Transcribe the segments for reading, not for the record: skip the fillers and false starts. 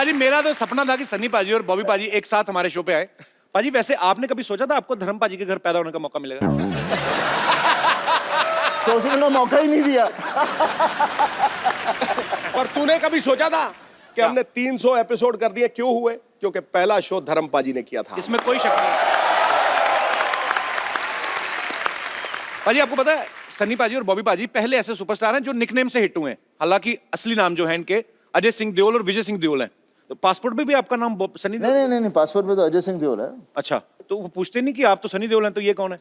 पाजी मेरा तो सपना था कि सन्नी पाजी और बॉबी पाजी एक साथ हमारे शो पे आए। पाजी वैसे आपने कभी सोचा था आपको धर्म पाजी के घर पैदा होने का मौका मिलेगा? सोचने का मौका ही नहीं दिया। पर तूने कभी सोचा था कि हमने 300 एपिसोड कर दिए? क्यों हुए? क्योंकि पहला शो धर्म पाजी ने किया था। इसमें कोई शक नहीं। पाजी आपको पता है सन्नी पाजी और बॉबी पाजी पहले ऐसे सुपरस्टार हैं जो निकनेम से हिट हुए हैं। हालांकि असली नाम जो है इनके अजय सिंह देओल और विजय सिंह देओल हैं। तो पासपोर्ट पे भी आपका नाम सनी देओल? नहीं, पासपोर्ट पे तो अजय सिंह देओल है। अच्छा, तो वो पूछते नहीं कि आप तो सनी देओल हैं तो ये कौन है?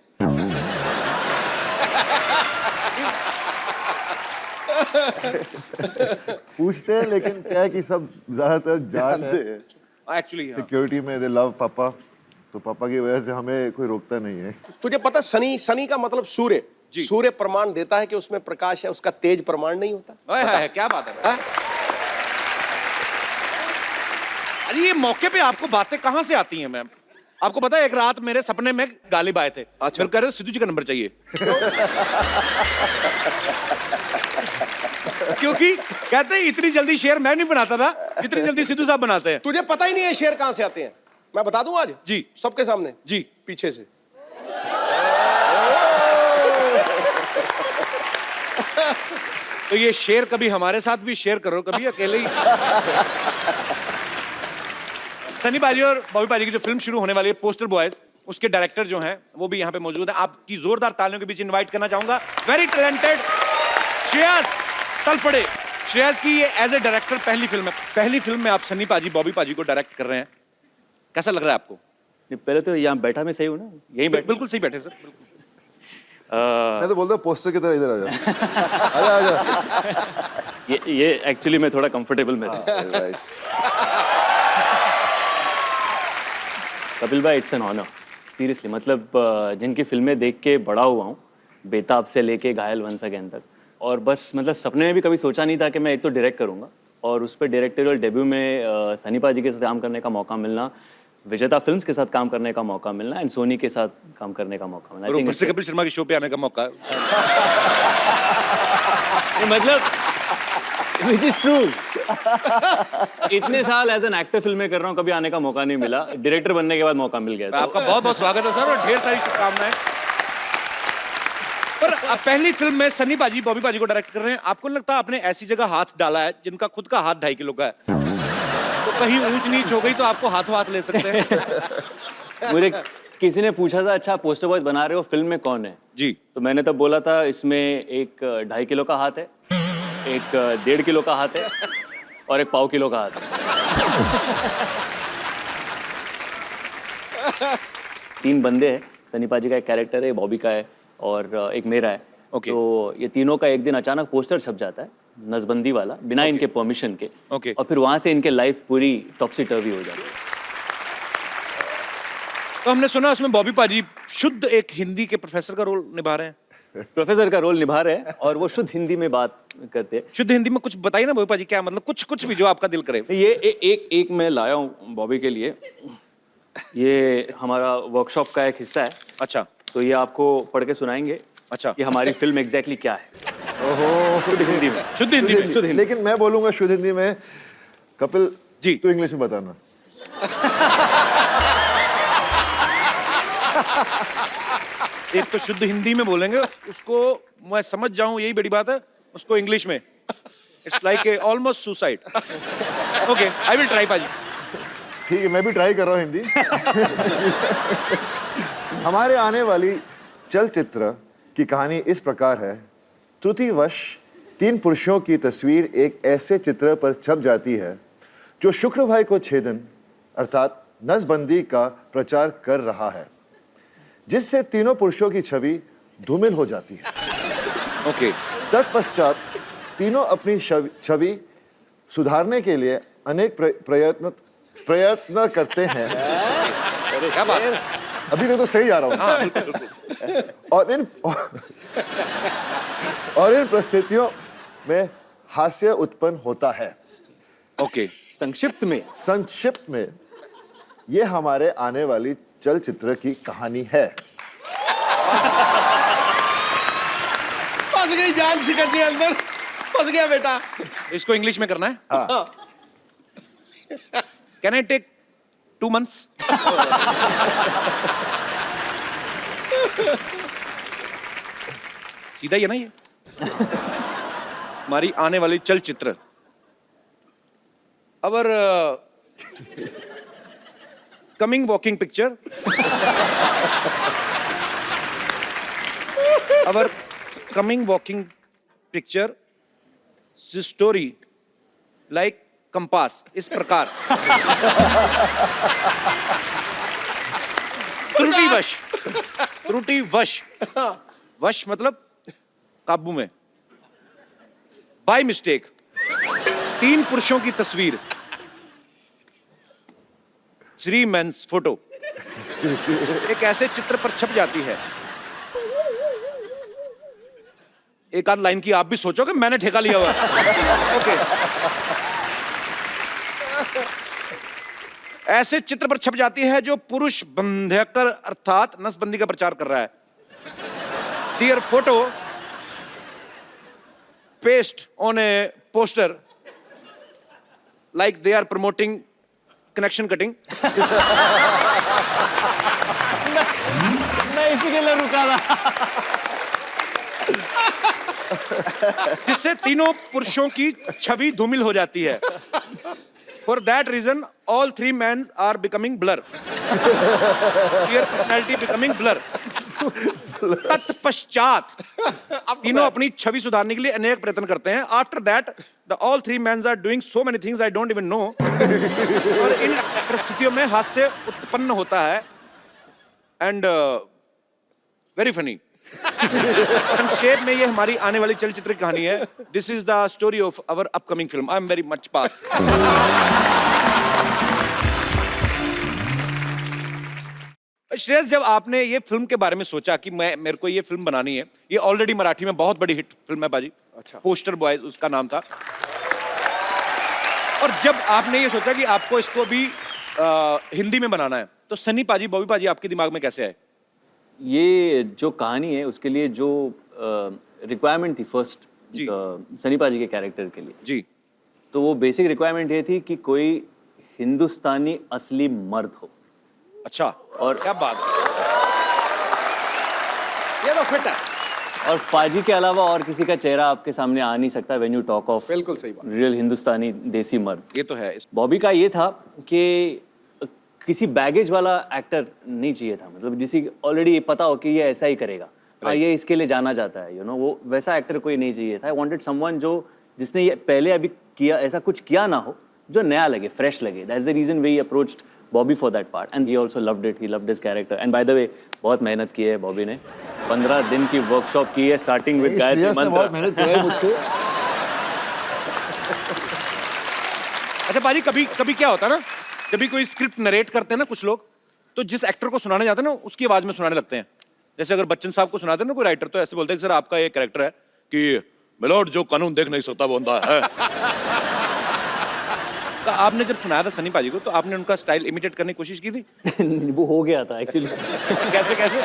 पूछते हैं, लेकिन क्या है कि सब ज्यादातर जानते हैं। एक्चुअली सिक्योरिटी में दे लव पापा, तो पापा की वजह से हमें कोई रोकता नहीं है। तुझे पता सनी का मतलब सूर्य। सूर्य प्रमाण देता है कि उसमें प्रकाश है, उसका तेज प्रमाण नहीं होता। है क्या बात है? अरे ये मौके पे आपको बातें कहां से आती हैं मैम? आपको पता है एक रात मेरे सपने में गालिब आए थे। अच्छा। कह रहे सिद्धू जी का नंबर चाहिए। क्योंकि कहते हैं इतनी जल्दी शेर मैं नहीं बनाता था इतनी जल्दी सिद्धू साहब बनाते हैं। तुझे पता ही नहीं है शेर कहां से आते हैं? मैं बता दूं आज जी सबके सामने। जी पीछे से। तो ये शेर कभी हमारे साथ भी शेयर करो, कभी अकेले ही। सनी पाजी और बॉबी पाजी की जो फिल्म शुरू होने वाली है पोस्टर बॉयज, उसके डायरेक्टर जो हैं वो भी यहाँ पे मौजूद है। आपकी जोरदार तालियों के बीच इनवाइट करना चाहूंगा वेरी टैलेंटेड श्रेयस तलपड़े। श्रेयस की ये एज ए डायरेक्टर पहली फिल्म है। पहली फिल्म में आप सनी पाजी बॉबी पाजी को डायरेक्ट कर रहे हैं, कैसा लग रहा है आपको? पहले तो यहाँ बैठा मैं सही हूँ ना? यही बैठ बिल्कुल सही बैठे सर। मैं तो बोलता हूँ पोस्टर की तरह इधर आ जा। आजा। ये एक्चुअली मैं थोड़ा कंफर्टेबल में था। कपिल भाई इट्स एन ऑनर सीरियसली। मतलब जिनकी फिल्में देख के बड़ा हुआ हूँ, बेताब से लेके घायल वंस अगेन तक, और बस मतलब सपने में भी कभी सोचा नहीं था कि मैं एक तो डायरेक्ट करूँगा और उस पर डायरेक्टोरियल डेब्यू में सनी पाजी के साथ काम करने का मौका मिलना, विजेता फिल्म्स के साथ काम करने का मौका मिलना एंड सोनी के साथ काम करने का मौका मिलना, और ऊपर से कपिल शर्मा के शो पे आने का मौका। मतलब विच इज ट्रू। इतने साल एज एन एक्टर फिल्में कर रहा हूँ, कभी आने का मौका नहीं मिला। डायरेक्टर बनने के बाद मौका मिल गया। आपका बहुत बहुत स्वागत है सर और ढेर सारी शुभकामनाएं। पर अब पहली फिल्म में सनी पाजी बॉबी पाजी को डायरेक्ट कर रहे हैं। आपको नहीं लगता आपने ऐसी जगह हाथ डाला है जिनका खुद का हाथ 2.5 किलो का है, तो कहीं ऊंच नीच हो गई तो आपको हाथों हाथ ले सकते हैं? मुझे किसी ने पूछा था अच्छा पोस्टर बॉयज बना रहे हो, फिल्म में कौन है जी, तो मैंने तब बोला था इसमें एक 2.5 किलो का हाथ है, एक 1.5 किलो का हाथ है और एक 1.25 किलो का हाथ है। 3 बंदे हैं। सनी पाजी का एक कैरेक्टर है, बॉबी का है और एक मेरा है। Okay. तो ये तीनों का एक दिन अचानक पोस्टर छप जाता है, नसबंदी वाला, बिना इनके परमिशन के। Okay. और फिर वहां से इनके लाइफ पूरी टॉपसी टर्वी हो जाती है। तो हमने सुना उसमें बॉबी पाजी शुद्ध एक हिंदी के प्रोफेसर का रोल निभा रहे हैं। प्रोफेसर का रोल निभा रहे हैं और वो शुद्ध हिंदी में बात करते हैं। शुद्ध हिंदी में कुछ बताइए ना बॉबी पाजी, क्या मतलब कुछ भी जो आपका दिल करे। ये एक मैं लाया हूँ बॉबी के लिए। ये हमारा वर्कशॉप का एक हिस्सा है। अच्छा, तो ये आपको पढ़ के सुनाएंगे। अच्छा, ये हमारी फिल्म एग्जैक्टली क्या है। ओहो, शुद्ध हिंदी में। शुद्ध हिंदी में। शुद्ध हिंदी। लेकिन मैं बोलूंगा शुद्ध हिंदी में। कपिल जी तू इंग्लिश में बताना। एक तो शुद्ध हिंदी में बोलेंगे, उसको मैं समझ जाऊं यही बड़ी बात है, उसको इंग्लिश में it's like a almost suicide. Okay, I will try पाजी। ठीक है, मैं भी ट्राई कर रहा हूँ हिंदी। हमारे आने वाली चलचित्र की कहानी इस प्रकार है। त्रुटिवश 3 पुरुषों की तस्वीर एक ऐसे चित्र पर छप जाती है जो शुक्रवार को छेदन अर्थात नसबंदी का प्रचार कर रहा है, जिससे तीनों पुरुषों की छवि धूमिल हो जाती है। ओके, तत्पश्चात तीनों अपनी छवि सुधारने के लिए अनेक प्रयत्न करते हैं। क्या बात है? अभी तक तो सही जा रहा हूँ। और इन परिस्थितियों में हास्य उत्पन्न होता है। ओके, संक्षिप्त में ये हमारे आने वाली चलचित्र की कहानी है। फंस गई जान शिकंजी अंदर, फंस गया बेटा। इसको इंग्लिश में करना है। हाँ। Can I take 2 months? सीधा ही है ना ये? हमारी आने वाली चलचित्र our coming walking picture, our coming walking picture story like compass, इस प्रकार त्रुटिवश वश मतलब काबू में, बाय मिस्टेक 3 पुरुषों की तस्वीर, 3 मेंस फोटो एक ऐसे चित्र पर छप जाती है। एक आध लाइन की आप भी सोचोगे, मैंने ठेका लिया हुआ है। ओके। ऐसे चित्र पर छप जाती है जो पुरुष बंध्यकर अर्थात नसबंदी का प्रचार कर रहा है। Dear photo paste on a poster like they are promoting connection cutting. मैं इसी के लिए रुका था। जिससे तीनों पुरुषों की छवि धूमिल हो जाती है। For that reason, all 3 men are becoming blur. Their personality becoming blur. तत्पश्चात तीनों अपनी छवि सुधारने के लिए अनेक प्रयत्न करते हैं। After that, all 3 men are doing so many things I don't even know. और इन परिस्थितियों में हास्य उत्पन्न होता है and very funny. संक्षेप में ये हमारी आने वाली चलचित्र की कहानी है। This is the story of our upcoming film. I am very much pass. Shreyas, जब आपने ये फिल्म के बारे में सोचा कि मेरे को ये फिल्म बनानी है, ये ऑलरेडी मराठी में बहुत बड़ी हिट फिल्म है बाजी। अच्छा। पोस्टर बॉयज उसका नाम था। और जब आपने ये सोचा कि आपको इसको भी हिंदी में बनाना है, तो सनी पाजी, बॉबी पाजी आपके दिमाग में कैसे आए? ये जो कहानी है उसके लिए जो रिक्वायरमेंट थी फर्स्ट जी। सनी पाजी के कैरेक्टर के लिए, जी। तो वो बेसिक रिक्वायरमेंट ये थी कि कोई हिंदुस्तानी असली मर्द हो। अच्छा, और क्या बात है। ये तो फिट है। और पाजी के अलावा और किसी का चेहरा आपके सामने आ नहीं सकता व्हेन यू टॉक ऑफ बिल्कुल सही बात। रियल हिंदुस्तानी देसी मर्द। ये तो है। बॉबी का ये था कि किसी बैगेज वाला एक्टर नहीं चाहिए था, मतलब जिसे ऑलरेडी पता हो कि ये ऐसा ही करेगा, हाँ ये इसके लिए जाना जाता है, यू नो, वो वैसा एक्टर कोई नहीं चाहिए था। आई वांटेड समवन जो जिसने ये पहले अभी किया ऐसा कुछ किया ना हो, जो नया लगे, फ्रेश लगे। That's the reason we approached Bobby for that part and he also loved it, he loved his character. And by the way बहुत मेहनत की है बॉबी ने, 15 दिन की वर्कशॉप की है स्टार्टिंग विद गायत्री मंत्र। बहुत मेहनत की है मुझसे। अच्छा पाजी, कभी क्या होता है ना, जब भी कोई स्क्रिप्ट नरेट करते हैं ना कुछ लोग, तो जिस एक्टर को सुनाने जाते हैं ना उसकी आवाज में सुनाने लगते हैं। जैसे अगर बच्चन साहब को सुनाते हैं ना कोई राइटर, तो ऐसे बोलते हैं कि सर आपका ये कैरेक्टर है कि मिलोड जो कानून देख नहीं सकता वो अंधा है। तो आपने जब सुनाया था सनी पाजी को, तो आपने उनका स्टाइल इमिटेट करने की कोशिश की थी? वो हो गया था एक्चुअली। कैसे कैसे?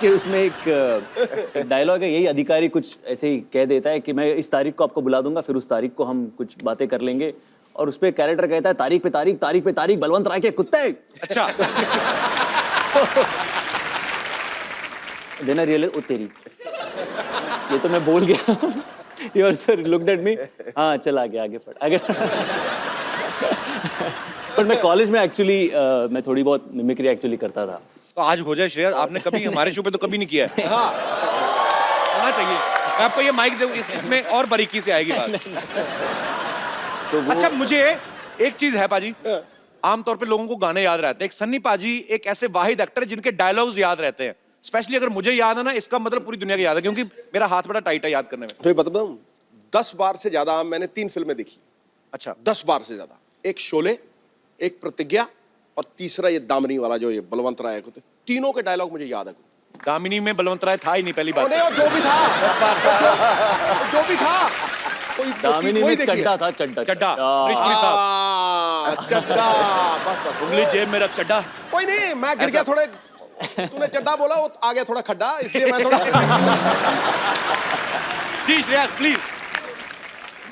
कि उसमें एक डायलॉग है, यही अधिकारी कुछ ऐसे ही कह देता है कि मैं इस तारीख को आपको बुला दूंगा, फिर उस तारीख को हम कुछ बातें कर लेंगे, और उस पे कैरेक्टर कहता है तारीख पे तारीख, तारीख पे तारीख, बलवंत राय के कुत्ते। अच्छा। देना रियल ओ तेरी, ये तो मैं बोल गया। Your sir looked at me, हाँ चल आगे पढ़ आगे। पर मैं कॉलेज में एक्चुअली मैं थोड़ी बहुत मिमिक्री एक्चुअली करता था। तो आज हो जाए श्रेया, आपने कभी हमारे शो पे तो कभी नहीं किया है। हाँ। होना चाहिए। मैं आपको ये माइक दूं, इसमें और बारीकी से आएगी बात। तो अच्छा, मुझे एक चीज है पाजी, आमतौर पे लोगों को गाने याद रहते हैं। एक सन्नी पाजी एक ऐसे वाहिद एक्टर है जिनके डायलॉग्स याद रहते हैं। स्पेशली अगर मुझे याद है ना, इसका मतलब पूरी दुनिया को याद है, क्योंकि मेरा हाथ बड़ा टाइट है याद करने में। तो ये बताऊं, 10 बार से ज्यादा मैंने 3 फिल्में देखी। अच्छा। 10 बार से ज्यादा। एक शोले, एक प्रतिज्ञा, और तीसरा ये दामिनी वाला जो ये बलवंत राय को, तीनों के डायलॉग मुझे याद है। दामिनी में बलवंत राय था ही नहीं, पहली बात। जो भी था, जो भी था, दामिनी में चड्डा था, चड्डा रेशमी साहब, चड्डा, बस उंगली जेब में रख चड्डा। कोई नहीं, मैं गिर गया थोड़े, तूने चड्डा बोला, वो आ गया थोड़ा खड्डा, इसलिए मैं थोड़ा। जी श्रेयस प्लीज।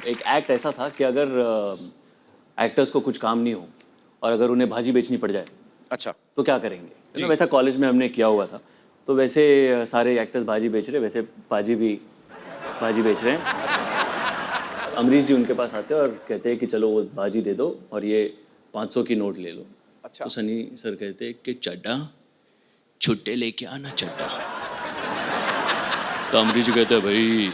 एक एक्ट ऐसा था कि अगर एक्टर्स को कुछ काम नहीं हो और अगर उन्हें भाजी बेचनी पड़ जाए अच्छा तो क्या करेंगे। तो वैसा कॉलेज में हमने किया हुआ था, तो वैसे सारे एक्टर्स भाजी बेच रहे, वैसे पाजी भी भाजी बेच रहे हैं। अमरीश जी उनके पास आते हैं और कहते हैं कि चलो वो भाजी दे दो और ये 500 की नोट ले लो। अच्छा। तो सनी सर कहते हैं कि चड्डा छुट्टे लेके आना चड्डा। तो अमरीश जी कहते हैं भाई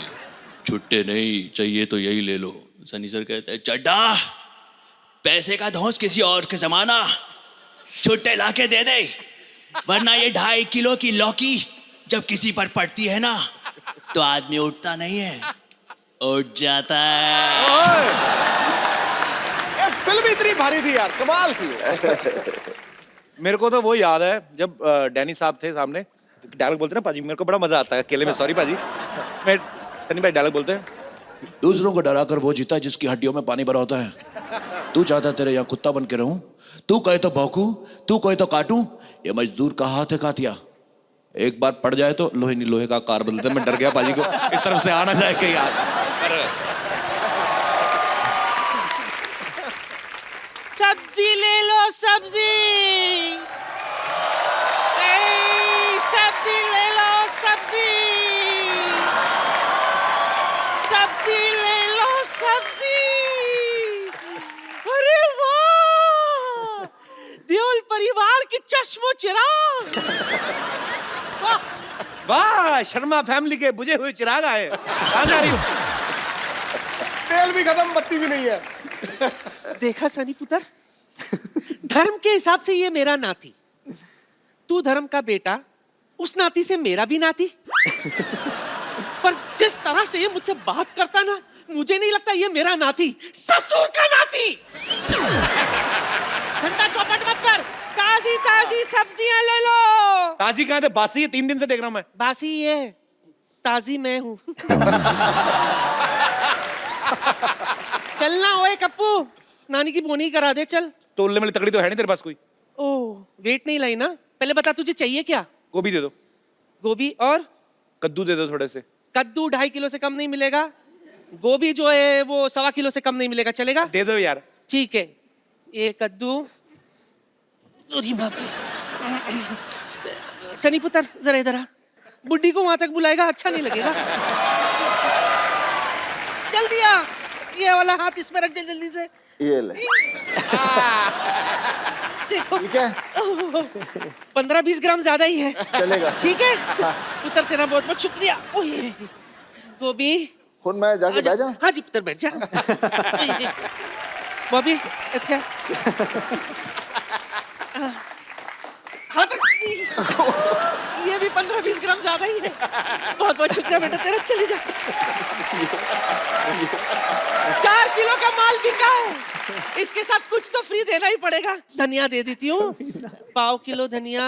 छुट्टे नहीं चाहिए तो यही ले लो। सनी सर कहते हैं चड्डा पैसे का धौंस किसी और के जमाना, छुट्टे लाके दे दे, वरना ये 2.5 किलो की लौकी जब किसी पर पड़ती है ना तो आदमी उठता नहीं है, उठ जाता है। ये फिल्म इतनी भारी थी यार, कमाल थी। मेरे को तो वो याद है जब डैनी साहब थे सामने, डायलॉग बोलते ना पाजी, मेरे को बड़ा मजा आता है अकेले में, सॉरी पाजी, इसमें सनी भाई डायलॉग बोलते हैं, दूसरों को डराकर वो जीता जिसकी हड्डियों में पानी भरा होता है। तू चाहता तेरे यहाँ कुत्ता बन के रहूं, तू कहे तो भौंकूं, तू कहे तो काटूं, ये मजदूर का हाथ है कातिया, एक बार पड़ जाए तो लोहे नहीं लोहे का कार बदलते। मैं डर गया पाजी को इस तरफ से आना जाए के यार। सब्जी ले लो सब्जी, सब्जी ले लो सब्जी, सब्जी ले लो सब्जी। अरे वाह, देओल परिवार की चश्मो चिराग। वाह शर्मा फैमिली के बुझे हुए चिराग आए। कहाँ जा रही हो? तेल भी खत्म, बत्ती भी नहीं है। देखा सनी पुत्र, धर्म के हिसाब से ये मेरा नाती, तू धर्म का बेटा, उस नाती से मेरा भी नाती। पर जिस तरह से ये मुझसे बात करता ना, मुझे नहीं लगता ये मेरा नाती, ससुर का नाती। घंटा चौपट मत कर, ताजी ताजी सब्जियां ले लो। ताजी कहाँ थे? बासी है, 3 दिन से देख रहा हूँ मैं। बासी ये, ताजी मैं हूँ। चलना ओए कप्पू, नानी की बोनी करा दे चल। तोलने वाली तकड़ी तो है नहीं तेरे पास कोई? ओह, वेट नहीं लाई ना। पहले बता तुझे चाहिए क्या? गोभी दे दो। गोभी और कद्दू दे दो थोड़े से। कद्दू 2.5 किलो से कम नहीं मिलेगा। गोभी जो है वो 1.25 किलो से कम नहीं मिलेगा, चलेगा? दे दो यार। ठीक है, ये कद्दू। अरे बाप रे। सनी पुत्र जरा इधर आ, बुड्ढी को वहां तक बुलाएगा अच्छा नहीं लगेगा। जल्दी आ, ये वाला हाथ इसमें रख दे जल्दी से। ये ले। देखो ठीक है, 15-20 ग्राम ज्यादा ही है, चलेगा। ठीक है पुत्र, तेरा बहुत बहुत शुक्रिया। ओए गोभी, हुन मैं जाके आजा। बैठ जाऊं? हाँ जी पुत्र बैठ जा। बॉबी इत्थे हाँ तो ये भी 15-20 ग्राम ज्यादा ही है। बहुत बहुत शुक्रिया बेटा तेरा, चले जा। 4 किलो का माल बिका है, इसके साथ कुछ तो फ्री देना ही पड़ेगा। धनिया दे देती हूँ, 1/4 किलो धनिया।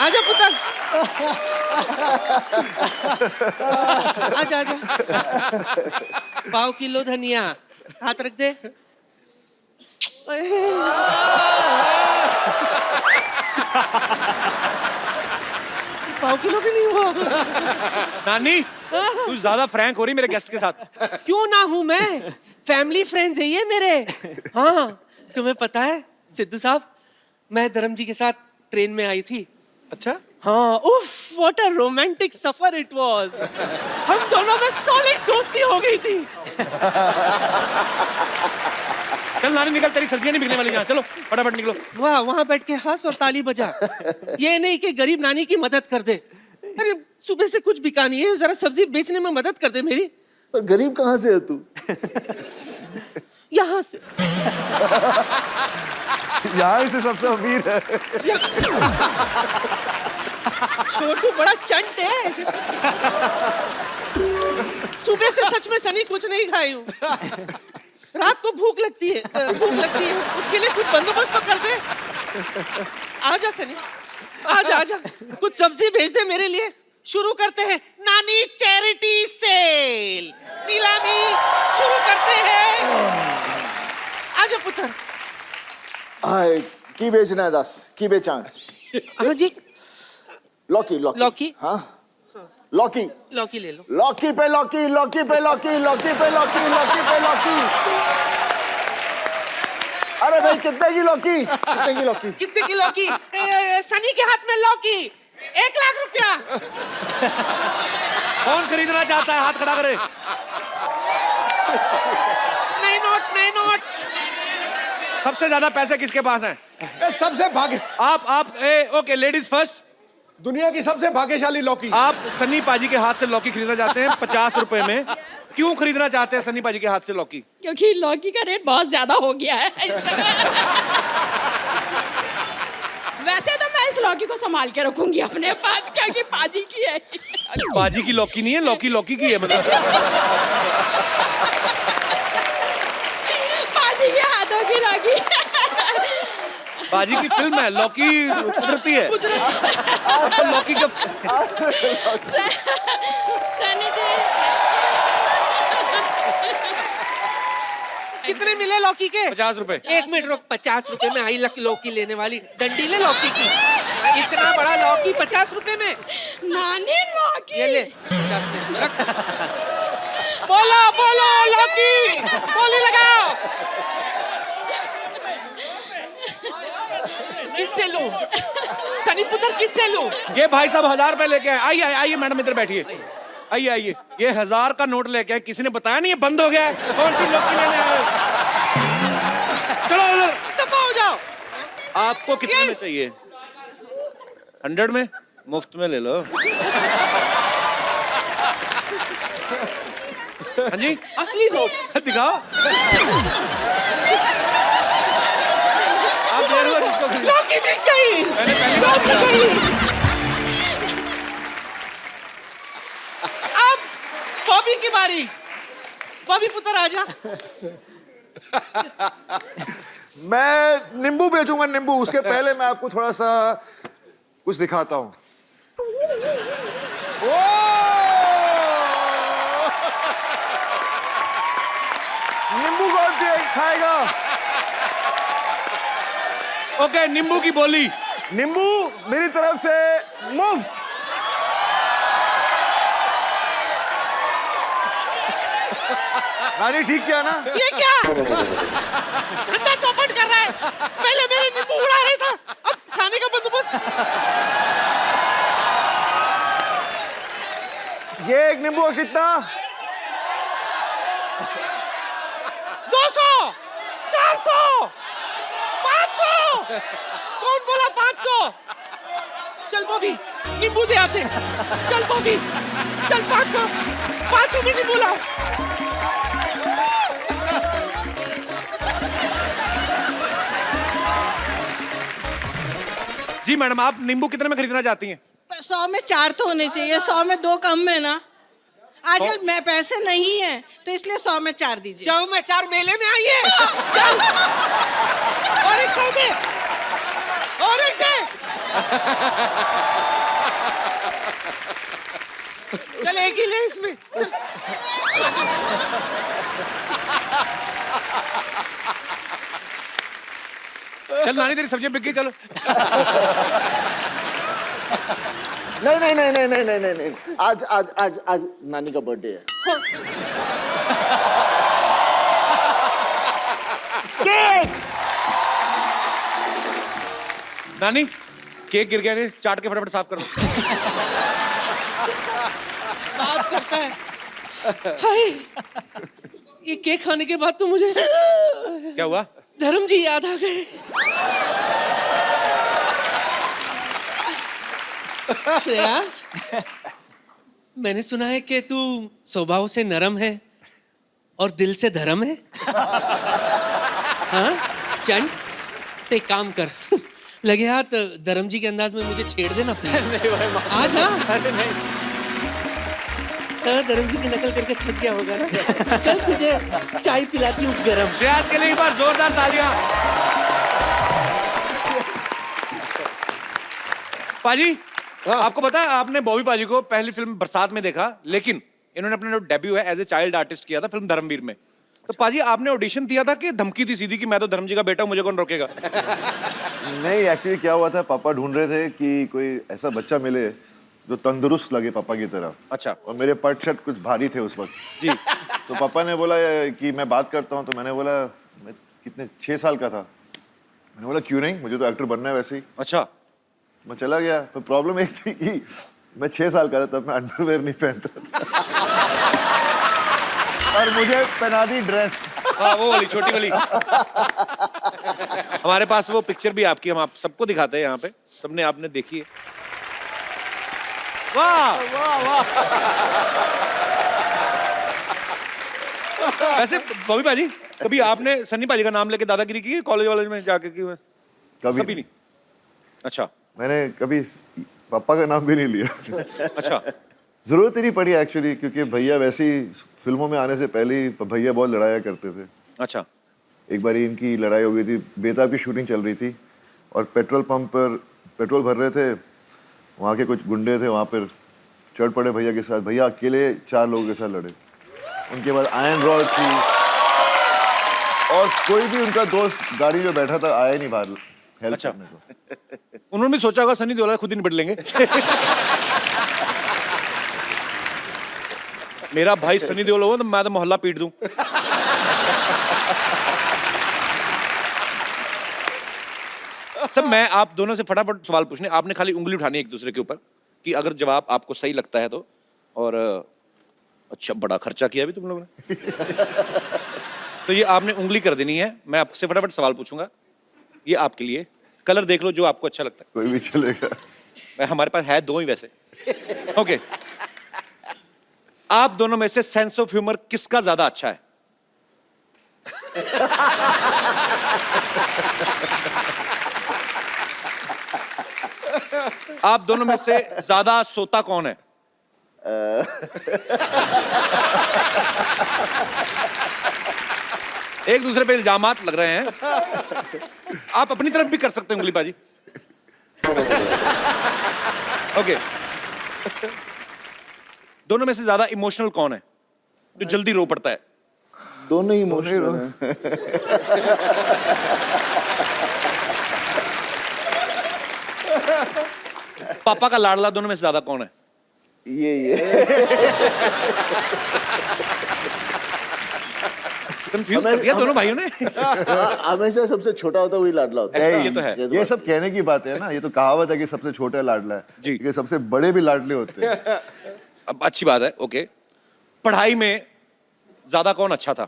आजा पुत्र, आजा आजा। 1/4 किलो धनिया, हाथ रख दे। 1/4 किलो भी नहीं हुआ। नानी तू ज्यादा फ्रैंक हो रही मेरे गेस्ट के साथ। क्यों ना हूं मैं, फैमिली फ्रेंड्स है ये मेरे। हाँ तुम्हें पता है सिद्धू साहब, मैं धर्म जी के साथ ट्रेन में आई थी। अच्छा, हाँ, उफ what a romantic suffer it was. हम दोनों में सॉलिड दोस्ती हो गई थी। चल नानी निकल, तेरी सब्जियां नहीं बिकने वाली यहाँ, चलो फटाफट निकलो। वाह, वहां बैठ के हंस और ताली बजा। ये नहीं कि गरीब नानी की मदद कर दे। अरे सुबह से कुछ बिका नहीं है, जरा सब्जी बेचने में मदद कर दे मेरी। पर गरीब कहाँ से है तू? यहाँ से। यहाँ से सबसे अमीर है। छोटू बड़ा चंट है। सुबह से सच में सनी कुछ नहीं खाई हूँ। रात को भूख लगती है, उसके लिए कुछ बंदोबस्त तो कर दे। आजा सनी, आजा आजा, कुछ सब्जी भेज दे मेरे लिए। शुरू करते हैं नानी चैरिटी सेल, नीलामी शुरू करते हैं। आजा पुत्र। हाय, की बेचना है? 10 की बेचा? हाँ जी, लौकी। लौकी? हाँ, लॉकी लौकी ले लो। लॉकी पे लॉकी, लॉकी पे लॉकी, लॉकी पे लॉकी, लॉकी पे लॉकी। अरे भाई कितने की लॉकी, कितने की लॉकी? कितने की लौकी? सनी के हाथ में लौकी, 1 लाख रुपया। कौन खरीदना चाहता है, हाथ खड़ा करे। नहीं नोट, नहीं नोट। सबसे ज्यादा पैसे किसके पास हैं? सबसे भाग्य, आप ओके, लेडीज फर्स्ट। दुनिया की सबसे भाग्यशाली लौकी। आप सन्नी पाजी के हाथ से लौकी खरीदना चाहते हैं 50 रुपए में। क्यों खरीदना चाहते हैं सन्नी पाजी के हाथ से लौकी? क्योंकि लौकी का रेट बहुत ज्यादा हो गया है वैसे तो मैं इस लौकी को संभाल के रखूंगी अपने पास, क्योंकि पाजी की है। पाजी की लौकी नहीं है, लौकी लौकी की है मतलब। पाजी के हाथों की लौकी पाजी की फिल्म है, लौकी कुदरती है। तो लौकी का सनी जी कितने मिले लौकी के? 50 रुपए। 1 मिनट रुक, 50 रुपए में आई लौकी लेने वाली डंडी ले लौकी की। इतना बड़ा लौकी 50 रुपए में? नानी लौकी ये ले 50 में रख। बोलो बोलो लौकी, बोली लगाओ। किससे लूं? सनी पुत्र किससे लूं? ये भाई साहब 1000 रुपए लेके आए। आइए आइए मैडम, इधर बैठिए। आइए आइए, ये 1000 का नोट लेके आए। किसी ने बताया नहीं ये बंद हो गया है? कौन सी लौकी लेने आए हो? चलो उधर। दफा हो जाओ। आपको कितने में चाहिए? 100 में? मुफ्त में ले लो। हाँ जी, असली नोट दिखाओ। आप दे रहे हो जिसको खरीद- लौकी बिक गई, मैंने पहली बार लौकी देखा। गई। अब बॉबी की बारी। बॉबी पुत्र आजा। मैं नींबू बेचूंगा, नींबू। उसके पहले मैं आपको थोड़ा सा कुछ दिखाता हूं। नींबू कौन खाएगा? ओके, नींबू की बोली। नींबू मेरी तरफ से मुफ्त। नानी ठीक किया ना? ये क्या धंधा चौपट कर रहा है? पहले मेरे नींबू उड़ा रहा था, अब खाने का बंदोबस्त। ये एक नींबू का कितना? 200, 400, 500। कौन बोला 500? चल बॉबी, नींबू दे आते। चल बॉबी, चल 500 में नींबू लाओ। जी मैडम, आप नींबू कितने में खरीदना चाहती हैं? पर 100 में 4 तो होने चाहिए, 100 में 2 कम में ना। आजकल मैं पैसे नहीं है तो इसलिए 100 में 4 दीजिए। 100 में 4 मेले में आइए। चल और एक 100 दे, और एक दे। चल एक ही ले इसमें। चल नानी, तेरी सब्जियां बिक गई, चलो। नहीं नहीं नहीं नहीं नहीं नहीं नहीं नहीं। आज आज आज आज नानी का बर्थडे है। केक। नानी, केक गिर गया, नहीं चाट के फटाफट साफ करो। बात करता है। हाय, ये केक खाने के बाद तो मुझे क्या हुआ? धर्म जी याद आ गए। श्रेयास, मैंने सुना है कि तू स्वभाव से नरम है और दिल से धर्म है। हाँ चंद, तो एक काम कर, लगे हाथ धर्म जी के अंदाज में मुझे छेड़ देना प्लीज। आ जा। हाँ, धर्म जी की नकल करके थक गया होगा ना। चल तुझे चाय पिलाती हूँ गरम। श्रेयास के लिए एक बार जोरदार तालियां। पाजी, आपको पता है, आपने बॉबी पाजी को पहली फिल्म बरसात में देखा, लेकिन इन्होंने अपना जो डेब्यू है एज ए चाइल्ड आर्टिस्ट किया था फिल्म धर्मवीर में। तो पाजी, आपने ऑडिशन दिया था कि धमकी थी सीधी कि मैं तो धर्म जी का बेटा हूं, मुझे कौन रोकेगा? नहीं, एक्चुअली क्या हुआ था, पापा ढूंढ रहे थे कि कोई ऐसा बच्चा मिले जो तंदुरुस्त लगे पापा की तरह। अच्छा। और मेरे पट शर्ट कुछ भारी थे उस वक्त जी। तो पापा ने बोला कि मैं बात करता हूँ, तो मैंने बोला मैं कितने 6 साल का था, मैंने बोला क्यों नहीं, मुझे तो एक्टर बनना है वैसे ही। अच्छा। मैं चला गया, पर प्रॉब्लम एक थी कि मैं 6 साल का था तब मैं अंडरवेयर नहीं पहनता था और मुझे पहना दी ड्रेस। हाँ, वो वाली छोटी वाली। हमारे पास वो पिक्चर भी आपकी, हम आप सबको दिखाते हैं यहाँ पे, सबने आपने देखी है। वाह वाह वाह। वैसे बॉबी पाजी, कभी आपने सन्नी पाजी का नाम लेके दादागिरी की है कॉलेज वालेज में जाके की है? कभी नहीं। अच्छा। मैंने कभी पापा का नाम भी नहीं लिया। अच्छा। जरूरत ही नहीं पड़ी एक्चुअली, क्योंकि भैया वैसे ही फिल्मों में आने से पहले ही भैया बहुत लड़ाया करते थे। अच्छा। एक बार इनकी लड़ाई हो गई थी, बेताब की शूटिंग चल रही थी और पेट्रोल पंप पर पेट्रोल भर रहे थे, वहाँ के कुछ गुंडे थे वहाँ पर चढ़ पड़े भैया के साथ, भैया अकेले 4 लोगों के साथ लड़े। उनके बाद आयरन रॉड थी और कोई भी उनका दोस्त गाड़ी में बैठा था आया नहीं बाहर हेल्प अच्छा। करने को। उन्होंने भी सोचा होगा सनी देओल खुद ही निपट लेंगे। मेरा भाई सनी देओल होगा तो मैं तो मोहल्ला पीट दूं। सब मैं आप दोनों से फटाफट सवाल पूछने, आपने खाली उंगली उठानी है एक दूसरे के ऊपर कि अगर जवाब आपको सही लगता है तो। और अच्छा, बड़ा खर्चा किया अभी तुम लोगों ने। तो ये आपने उंगली कर देनी है, मैं आपसे फटाफट सवाल पूछूंगा, ये आपके लिए। कलर देख लो जो आपको अच्छा लगता है। कोई भी चलेगा। हमारे पास है 2 ही वैसे। ओके। आप दोनों में से सेंस ऑफ ह्यूमर किसका ज्यादा अच्छा है? आप दोनों में से ज्यादा सोता कौन है? एक दूसरे पे इल्जामात लग रहे हैं। आप अपनी तरफ भी कर सकते हैं उंगली पाजी। ओके। दोनों में से ज्यादा इमोशनल कौन है, जो जल्दी रो पड़ता है? दोनों ही इमोशनल हैं। पापा का लाडला दोनों में से ज्यादा कौन है? ये कंफ्यूज कर दिया दोनों भाइयों ने। हमेशा सबसे छोटा होता है वही लाडला होता है। ये तो है। ये सब कहने की बात है ना, ये तो कहावत है कि सबसे छोटा लाडला है जी। ये सबसे बड़े भी लाडले होते हैं। अब अच्छी बात है। ओके। पढ़ाई में ज्यादा कौन अच्छा था?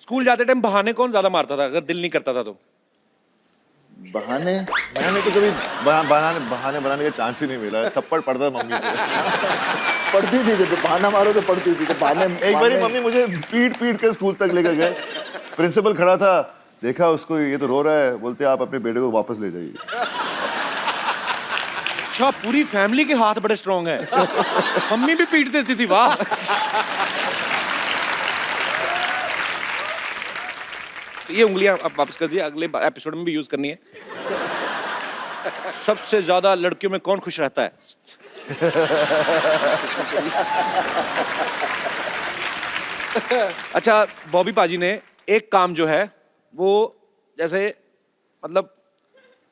स्कूल जाते टाइम बहाने कौन ज्यादा मारता था अगर दिल नहीं करता था तो? बहाने मैंने तो कभी बहाने बनाने का चांस ही नहीं मिला। थप्पड़ पड़ता मम्मी से। पढ़ती थी, जब बहाना मारो तो पढ़ती थी। तो बहाने एक बार मम्मी मुझे पीट के स्कूल तक लेकर गए। प्रिंसिपल खड़ा था, देखा उसको, ये तो रो रहा है, बोलते आप अपने बेटे को वापस ले जाइए। अच्छा, पूरी फैमिली के हाथ बड़े स्ट्रॉन्ग हैं। मम्मी भी पीट देती थी, वाह। ये उंगलियां आप वापस कर दिए, अगले एपिसोड में भी यूज करनी है। सबसे ज्यादा लड़कियों में कौन खुश रहता है? अच्छा, बॉबी पाजी ने एक काम जो है वो जैसे मतलब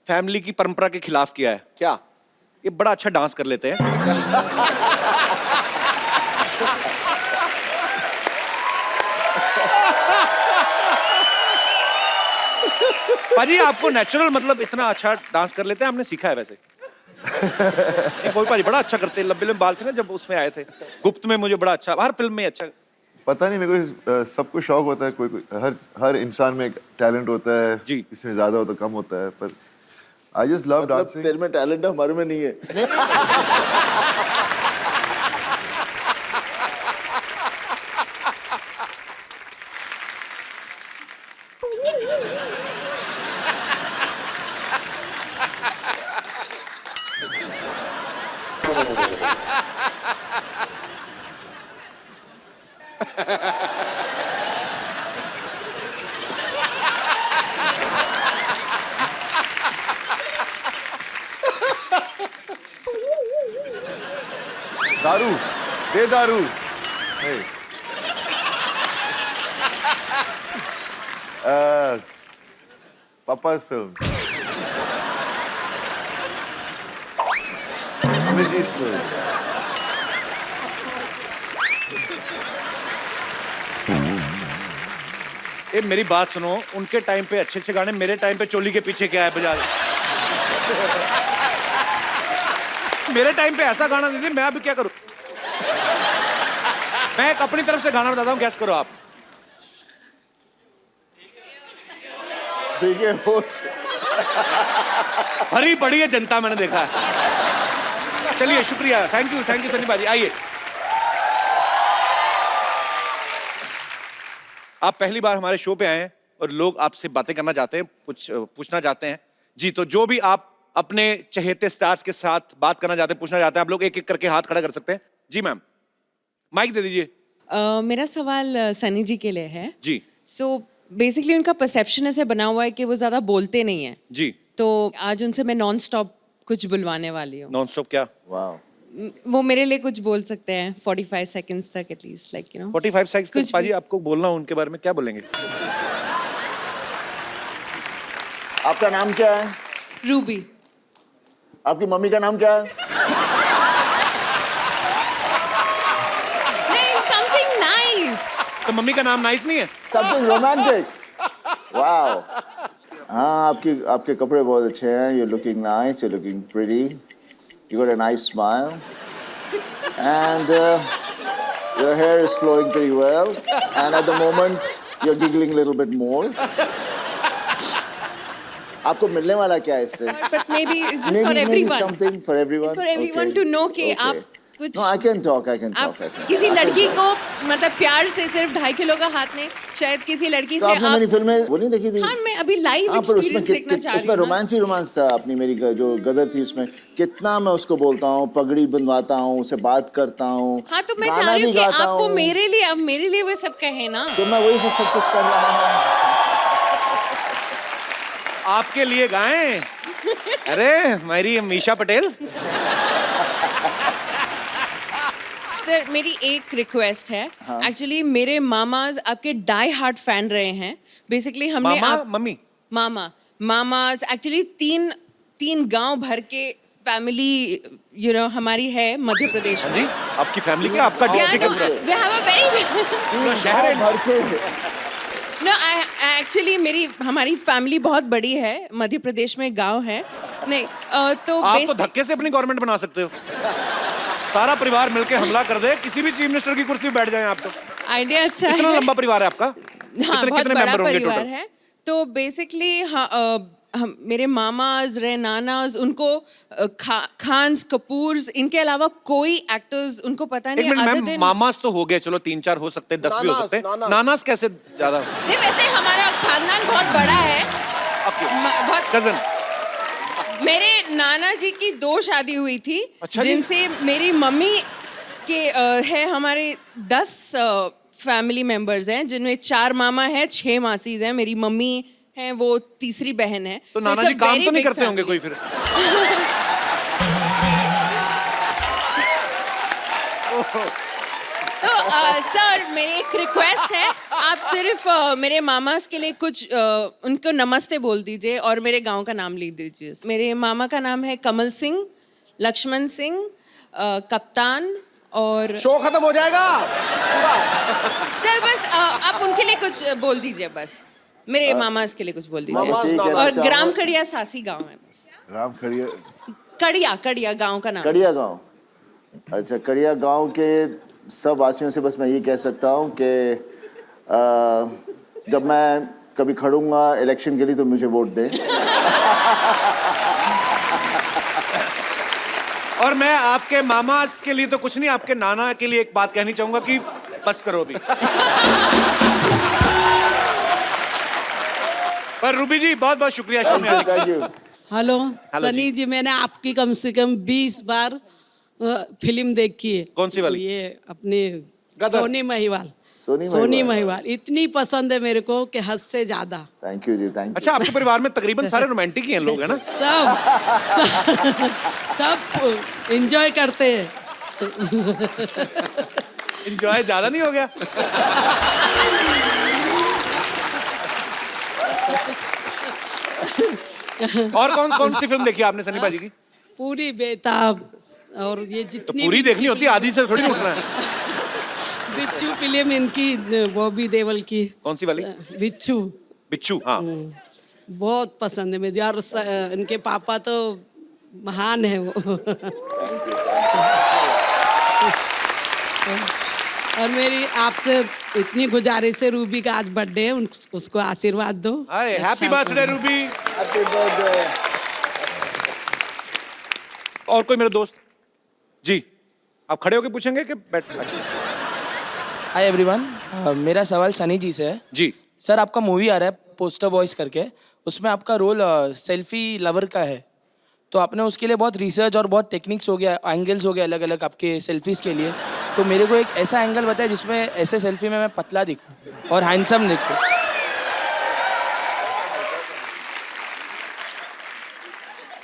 फैमिली की परंपरा के खिलाफ किया है। क्या? ये बड़ा अच्छा डांस कर लेते हैं। पाजी आपको नेचुरल मतलब इतना अच्छा डांस कर लेते हैं, आपने सीखा है वैसे? कोई पाजी बड़ा अच्छा करते हैं, लंबे लंबे बाल थे ना जब उसमें आए थे गुप्त में, मुझे बड़ा अच्छा, हर फिल्म में अच्छा। पता नहीं, मेरे को सबको शौक होता है, कोई हर इंसान में एक टैलेंट होता है जी। किसी में ज्यादा होता है, कम होता है, पर आई जस्ट लव डांसिंग। तेरे में टैलेंट है, हमारे में नहीं है। दारू दे दारू। नहीं, पापा फिल्म, Miji's film. ए मेरी बात सुनो, उनके टाइम पे अच्छे अच्छे गाने, मेरे टाइम पे चोली के पीछे क्या है बजा। मेरे टाइम पे ऐसा गाना दीदी, मैं अभी क्या करूं? मैं एक अपनी तरफ से गाना बताता हूं, गैस करो आप। भीगे होठ। भरी पड़ी है जनता, मैंने देखा है। चलिए शुक्रिया, थैंक यू सनी बाजी। आइए, आप पहली बार हमारे शो पे आए हैं और लोग आपसे बातें करना चाहते हैं, कुछ पूछना चाहते हैं जी। तो जो भी आप अपने चहेते स्टार्स के साथ बात करना चाहते हैं, पूछना चाहते हैं, आप लोग एक एक करके हाथ खड़ा कर सकते हैं। जी मैम, माइक दे दीजिए। मेरा सवाल सनी जी के लिए है जी। सो बेसिकली उनका परसेप्शन ऐसे बना हुआ है कि वो ज्यादा बोलते नहीं है, जी। तो आज उनसे मैं नॉन स्टॉप कुछ बुलवाने वाली हूँ। नॉन स्टॉप क्या? वाह। वो मेरे लिए कुछ बोल सकते हैं 45 सेकंड्स तक at least, like you know. 45 seconds कुछ तक पाजी भी। आपको बोलना हो उनके बारे में, क्या बोलेंगे? आपका नाम क्या है? रूबी। आपकी मम्मी का नाम क्या है? नहीं, समथिंग नाइस। तो मम्मी का नाम नाइस नहीं है? Something romantic. वाओ। हाँ, आपके कपड़े बहुत अच्छे हैं। You're looking nice, you're looking pretty. You got a nice smile. And your hair is flowing pretty well. And at the moment, you're giggling a little bit more. आपको मिलने वाला क्या है इससे? But maybe it's just for Maybe everyone. something for everyone. It's for everyone Okay. to know कि Okay. आप कुछ No, I can talk. आप किसी लड़की को मतलब प्यार से सिर्फ 2.5 किलो का हाथ नहीं, शायद किसी लड़की तो से आपने मेरी फिल्म में वो नहीं देखी थी? हाँ, मैं अभी लाइव हाँ, पर उसमें एक्सपीरियंस देखना चाह रही उसमें हूँ ना। रोमांस था। अपनी मेरी जो गदर थी उसमें कितना मैं उसको बोलता हूँ, पगड़ी बंधवाता हूँ, उसे बात करता हूँ। हाँ, तो मैं गाना चाह रही भी हूँ कि गाता आपको हूँ। मेरे लिए वो सब कहे ना। तो मैं वही से सब कुछ कर रहा हूँ। आपके लिए गाएं? अरे मेरी मीशा पटेल। सर, मेरी एक रिक्वेस्ट है। एक्चुअली मेरे मामाज आपके डाई हार्ट फैन रहे हैं। बेसिकली हमने मामा, मम्मी? मामाज एक्चुअली तीन गांव भर के फैमिली हमारी है मध्य प्रदेश हाँ में। जी, आपकी फैमिली क्या? आपका डिस्ट्रिक्ट है? we have a very शहर है। भर के No, एक्चुअली हमारी फैमिली बहुत बड़ी है, मध्य प्रदेश में गांव है। नहीं तो आप तो basic- धक्के से अपनी गवर्नमेंट बना सकते हो। सारा परिवार मिलके हमला कर दे, किसी भी चीफ मिनिस्टर की कुर्सी पे बैठ जाएं आप तो। आइडिया अच्छा इतना है। लंबा परिवार है आपका? हाँ, कितने बहुत बड़ा मेंबर होंगे परिवार टोटल? है। तो बेसिकली मेरे मामाज रहे, नानाज, उनको खान्स, कपूर्स, इनके अलावा कोई एक्टर्स उनको पता एक नहीं minute other ma'am, than- mama's तो हो गए, चलो 3-4 हो सकते हैं, 10 भी हो सकते हैं। नानास कैसे ज्यादा? नहीं, वैसे हमारा खानदान बहुत बड़ा है। बहुत कजन? मेरे नाना जी की 2 शादी हुई थी। अच्छा जी? जिनसे मेरी मम्मी के है हमारे 10 फैमिली मेंबर्स हैं, जिनमें 4 मामा हैं, 6 मासीज हैं। मेरी मम्मी है वो तीसरी बहन है। तो So नाना it's a जी काम very तो नहीं big करते होंगे family. कोई फिर? तो सर, मेरी एक रिक्वेस्ट है, आप सिर्फ मेरे मामास के लिए कुछ उनको नमस्ते बोल दीजिए और मेरे गांव का नाम लिख दीजिए। मेरे मामा का नाम है कमल सिंह, लक्ष्मण सिंह, कप्तान और शो खत्म हो जाएगा। सर बस आप उनके लिए कुछ बोल दीजिए बस। मेरे मामास के लिए कुछ बोल मामास दीजिए। कहना और चाहो- ग्राम कड़िया सासी गांव है बस। राम खड़िया, कड़िया गांव का नाम। कड़िया गांव। अच्छा, कड़िया गांव के सब वासियों से बस मैं ये कह सकता हूँ कि जब मैं कभी खड़ूंगा इलेक्शन के लिए तो मुझे वोट दें। और मैं आपके मामा के लिए तो कुछ नहीं, आपके नाना के लिए एक बात कहनी चाहूंगा कि बस करो अभी। पर रूबी जी बहुत बहुत शुक्रिया शो में आने के लिए। Thank you. Hello hello Sunny ji, मैंने आपकी कम से कम 20 बार फिल्म देखी है। कौन सी वाली? ये अपनी गदर। सोनी महिवाल। सोनी सोनी महिवाल। महिवाल इतनी पसंद है मेरे को कि हद से ज्यादा। थैंक यू जी, थैंक यू। अच्छा, आपके परिवार में तकरीबन सारे रोमांटिक ही हैं लोग, है ना? सब एंजॉय करते हैं। एंजॉय ज्यादा नहीं हो गया? और कौन कौन सी फिल्म देखी आपने सनी पाजी की? पूरी बेताब और ये तो जितनी पूरी भी देखनी होती है, आधी से थोड़ी ना उठना है। बिच्छू फिल्म इनकी, बॉबी देओल की। कौन सी वाली? बिच्छू। बिच्छू, हाँ। बहुत पसंद है मुझे, और इनके पापा तो महान है वो। और मेरी आपसे इतनी गुजारिश है, रूबी का आज बर्थडे है, उसको आशीर्वाद दो। अरे अच्छा happy birthday Ruby. Happy birthday. और कोई मेरे दोस्त? जी, आप खड़े होके पूछेंगे कि बैठ? अच्छा। हाय एवरीवन, मेरा सवाल सनी जी से है। जी सर, आपका मूवी आ रहा है पोस्टर बॉयज करके, उसमें आपका रोल सेल्फी लवर का है, तो आपने उसके लिए बहुत रिसर्च और बहुत टेक्निक्स हो गया, एंगल्स हो गए अलग अलग आपके सेल्फीज के लिए, तो मेरे को एक ऐसा एंगल बताया जिसमें ऐसे सेल्फी में मैं पतला दिखूं और हैंडसम दिखूं।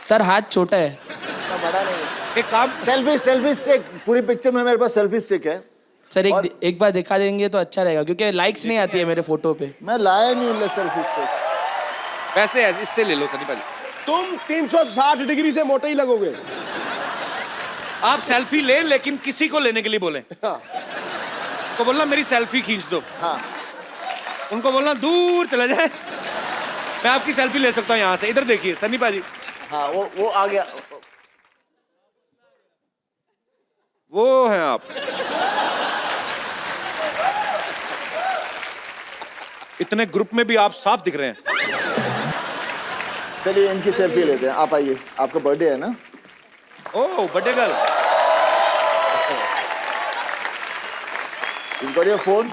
सर हाथ छोटा है, बड़ा नहीं है। एक काम, सेल्फी स्टिक, पूरी पिक्चर में मेरे पास सेल्फी स्टिक है। सर एक बार दिखा देंगे तो अच्छा रहेगा, क्योंकि लाइक्स नहीं आती है मेरे फोटो पे। मैं लाया नहीं हूँ सेल्फी स्टिक। वैसे इससे ले लो सनी पाजी। तुम 360 डिग्री से मोटे ही लगोगे। आप सेल्फी ले, लेकिन किसी को लेने के लिए बोले। तो बोलना मेरी सेल्फी खींच दो। हाँ। उनको बोलना दूर चला जाए, मैं आपकी सेल्फी ले सकता हूँ यहाँ से। इधर देखिए सनी पाजी, हाँ वो आ गया। वो हैं आप। इतने ग्रुप में भी आप साफ दिख रहे हैं। चलिए इनकी सेल्फी लेते हैं, आप आइए, आपका बर्थडे है ना? ओह बर्थडे गर्ल। इनको लिया फोन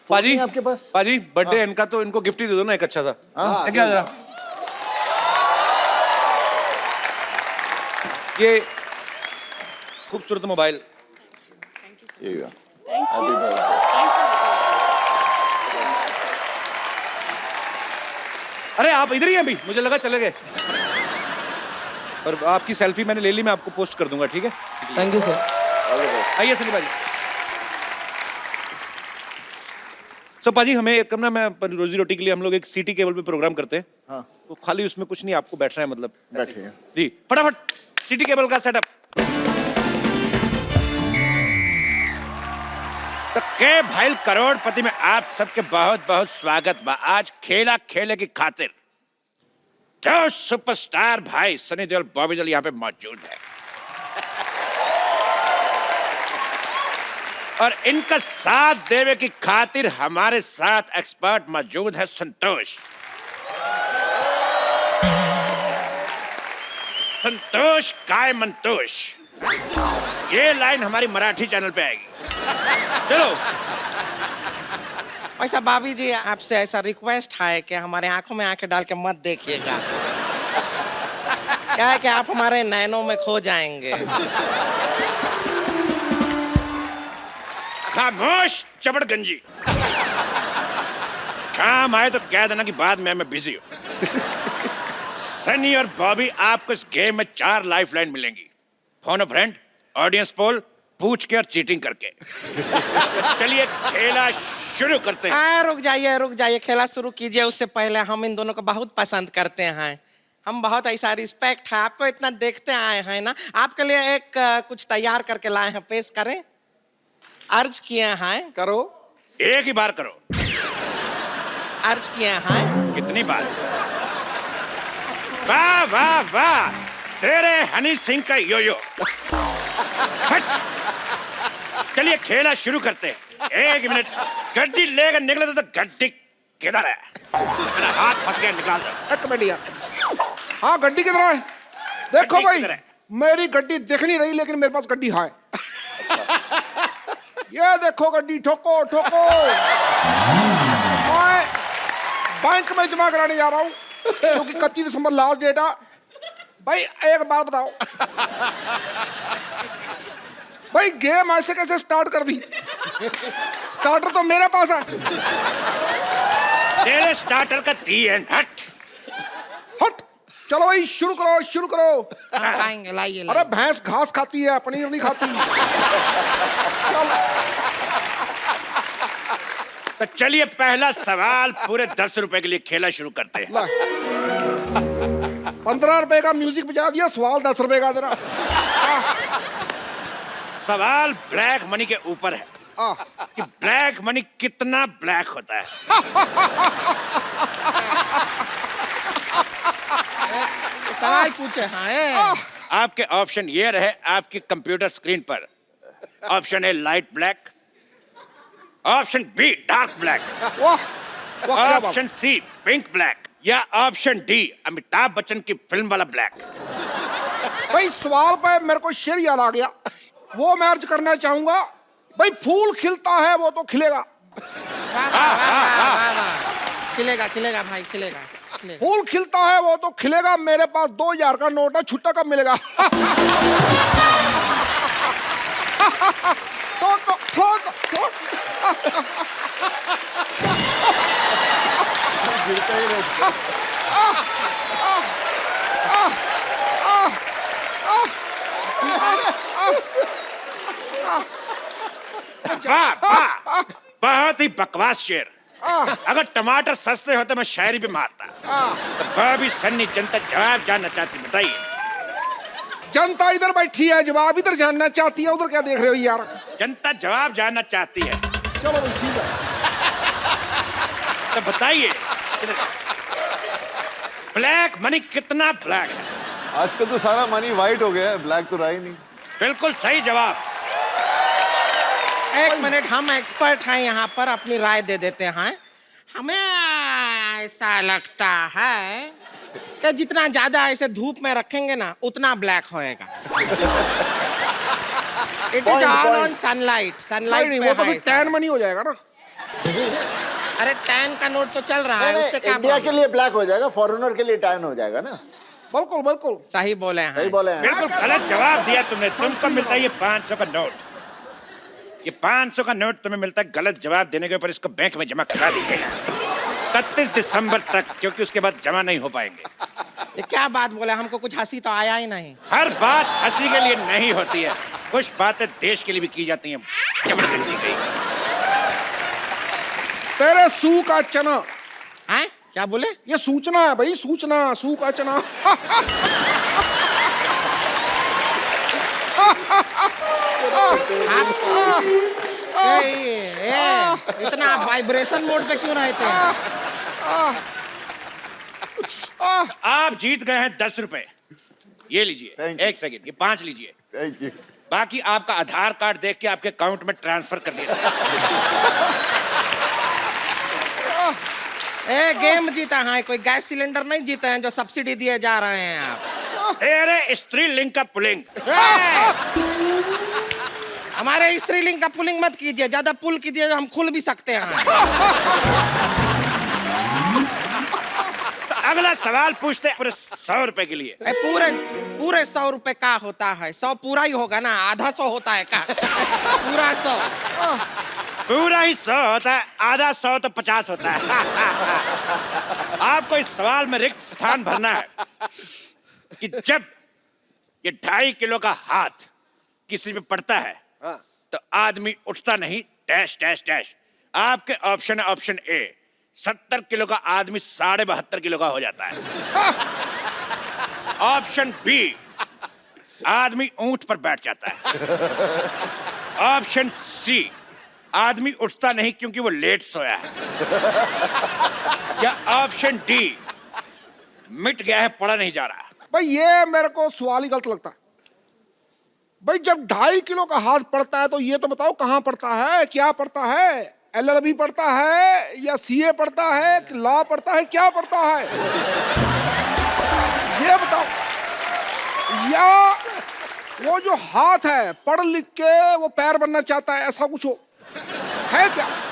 पाजी आपके पास? पाजी बर्थडे इनका, तो इनको गिफ्ट ही दे दो ना एक अच्छा सा। हाँ, क्या जरा ये खूबसूरत मोबाइल। ये हुआ। Happy birthday। अरे आप इधर ही हैं अभी, मुझे लगा चले गए। पर आपकी सेल्फी मैंने ले ली, मैं आपको पोस्ट कर दूंगा, ठीक है? Thank you sir. आइए सनी भाई। सो पाजी, हमें एक ना, मैं रोजी रोटी के लिए हम लोग एक सिटी केबल पे प्रोग्राम करते हैं। हाँ। तो खाली उसमें कुछ नहीं, आपको बैठना है, मतलब बैठिए। जी फटाफट सिटी केबल का सेटअप। तो के भाई करोड़पति में आप सबके बहुत बहुत स्वागत बा। आज खेला खेले की खातिर जो सुपरस्टार भाई सनी देओल, बॉबी देओल यहाँ पे मौजूद है, और इनका साथ देवे की खातिर हमारे साथ एक्सपर्ट मौजूद है संतोष। संतोष काय मंतोष, ये लाइन हमारी मराठी चैनल पे आएगी। चलो। वैसा भाभी जी, आपसे ऐसा रिक्वेस्ट है कि हमारे आंखों में आंखें डाल के मत देखिएगा, क्या है कि आप हमारे नैनों में खो जाएंगे। खामोश चबड़गंजी, काम आए तो कह देना कि बाद में मैं बिजी हूं। सनी और बॉबी, आपको इस गेम में 4 लाइफलाइन मिलेंगी। फोन अ फ्रेंड, ऑडियंस पोल, पूछ के और चीटिंग करके। चलिए खेला शुरू करते हैं। रुक जाइए, खेला शुरू कीजिए। उससे पहले हम इन दोनों को बहुत पसंद करते हैं, हम बहुत ऐसा रिस्पेक्ट है, आपको इतना देखते आए हैं ना, आपके लिए एक कुछ तैयार करके लाए हैं, पेश करें। अर्ज किए हैं। करो। एक ही बार करो। अर्ज किए हैं। कितनी बार? वाह वाह वाह, तेरे हनी सिंह का योयो। चलिए खेला शुरू करते हैं। 1 मिनट, गड्डी लेकर निकले तो गड्डी किधर है? मेरा हाथ फंस गया, निकाल दो। एक मिनट यार। हाँ, गड्डी किधर है? देखो गड्डी भाई, किधर है? मेरी गड्डी दिख नहीं रही, लेकिन मेरे पास गड्डी है। ये देखो गड्डी, ठोको ठोको। मैं बैंक में जमा कराने जा रहा हूँ, क्योंकि 31 दिसंबर लास्ट डेट है। भाई एक बात बताओ, भाई गेम ऐसे कैसे स्टार्ट कर दी? स्टार्टर तो मेरे पास है। तेरे स्टार्टर का दी एंड हट। हट, चलो भाई शुरू करो शुरू करो। खाएंगे, लाइए। अरे भैंस घास खाती है, पनीर नहीं खाती। तो चलिए पहला सवाल पूरे 10 रुपए के लिए खेला शुरू करते हैं। 15 रुपए का म्यूजिक बजा दिया, सवाल 10 रुपए का तेरा। सवाल ब्लैक मनी के ऊपर है कि ब्लैक मनी कितना ब्लैक होता है। सवाल पूछे। हाँ आपके ऑप्शन ये रहे आपकी कंप्यूटर स्क्रीन पर। Option A light black, option B dark black, option C pink black, या ऑप्शन डी अमिताभ बच्चन की फिल्म वाला ब्लैक। भाई सवाल पे मेरे को शेर याद आ गया, वो मैं अर्ज करना चाहूंगा। भाई फूल खिलता है वो तो खिलेगा। खिलेगा खिलेगा भाई खिलेगा। फूल खिलता है वो तो खिलेगा। मेरे पास 2000 का नोट है, छुट्टा कब मिलेगा? ठोक। वाह वाह, बहुत ही बकवास शेर। अगर टमाटर सस्ते होते मैं शायरी भी मारता। तो भाभी सन्नी जनता जवाब जानना चाहती, बताइए। जनता इधर बैठी है, जवाब इधर जानना चाहती है, उधर क्या देख रहे हो यार? जनता जवाब जानना चाहती है, चलो भाई ठीक है। तो बताइए ब्लैक मनी कितना ब्लैक है? आजकल तो सारा मनी वाइट हो गया है, ब्लैक तो रहा ही नहीं। बिल्कुल सही जवाब। एक मिनट, हम एक्सपर्ट हैं यहाँ पर, अपनी राय दे देते हैं। हमें ऐसा लगता है कि जितना ज्यादा ऐसे धूप में रखेंगे ना उतना ब्लैक होएगा। It is all on sunlight. Sunlight वो तो टैन मनी हो जाएगा ना। अरे टैन का नोट तो चल रहा है, उससे क्या इंडिया के लिए ब्लैक हो जाएगा, फॉरेनर के लिए टैन हो जाएगा ना। बिल्कुल बिल्कुल सही बोले हैं। सही बोले हैं। बिल्कुल गलत जवाब दिया तुमने। तुमको मिलता है ये 500 का नोट। ये 500 का नोट तुम्हें मिलता है गलत जवाब देने के ऊपर। इसको बैंक में जमा करा दीजिएगा 31 दिसंबर तक, क्योंकि उसके बाद जमा नहीं हो पाएंगे। ये क्या बात बोले, हमको कुछ हंसी तो आया ही नहीं। हर बात हंसी के लिए नहीं होती है, कुछ बातें देश के लिए भी की जाती हैं। जबरदस्ती गई। तेरे सू का चना। हैं? क्या बोले? ये सूचना है भाई, सूचना। सू का चना। इतना वाइब्रेशन मोड पे क्यों रहते हैं? आप जीत गए हैं 10 रुपए। ये लीजिए। Thank you. 1 सेकंड, ये 5 लीजिए। Thank you. बाकी आपका आधार कार्ड देख के आपके अकाउंट में ट्रांसफर कर दिया। गेम जीता है, कोई गैस सिलेंडर नहीं जीते हैं जो सब्सिडी दिए जा रहे हैं आप। अरे स्त्रीलिंग का पुलिंग। हमारे स्त्रीलिंग का पुलिंग मत कीजिए, ज्यादा पुल कीजिए हम खुल भी सकते हैं। तो अगला सवाल पूछते हैं पूरे 100 रुपए के लिए। पूरे 100 रुपए का होता है? 100 पूरा ही होगा ना, आधा 100 होता है का? पूरा 100। पूरा ही 100 होता है, आधा 100 तो 50 होता है। आपको इस सवाल में रिक्त स्थान भरना है कि जब ये 2.5 किलो का हाथ किसी पे पड़ता है तो आदमी उठता नहीं, डैश डैश डैश। आपके ऑप्शन है ऑप्शन ए, 70 किलो का आदमी 72.5 किलो का हो जाता है। ऑप्शन बी, आदमी ऊंट पर बैठ जाता है। ऑप्शन सी, आदमी उठता नहीं क्योंकि वो लेट सोया है। या ऑप्शन डी, मिट गया है, पड़ा नहीं जा रहा। भाई ये मेरे को सवाल ही गलत लगता है। भाई जब 2.5 किलो का हाथ पड़ता है तो ये तो बताओ कहाँ पड़ता है, क्या पड़ता है? LLB पड़ता है या CA पड़ता है, लॉ पड़ता है, क्या पड़ता है? ये बताओ। या वो जो हाथ है पढ़ लिख के वो पैर बनना चाहता है, ऐसा कुछ हो है क्या?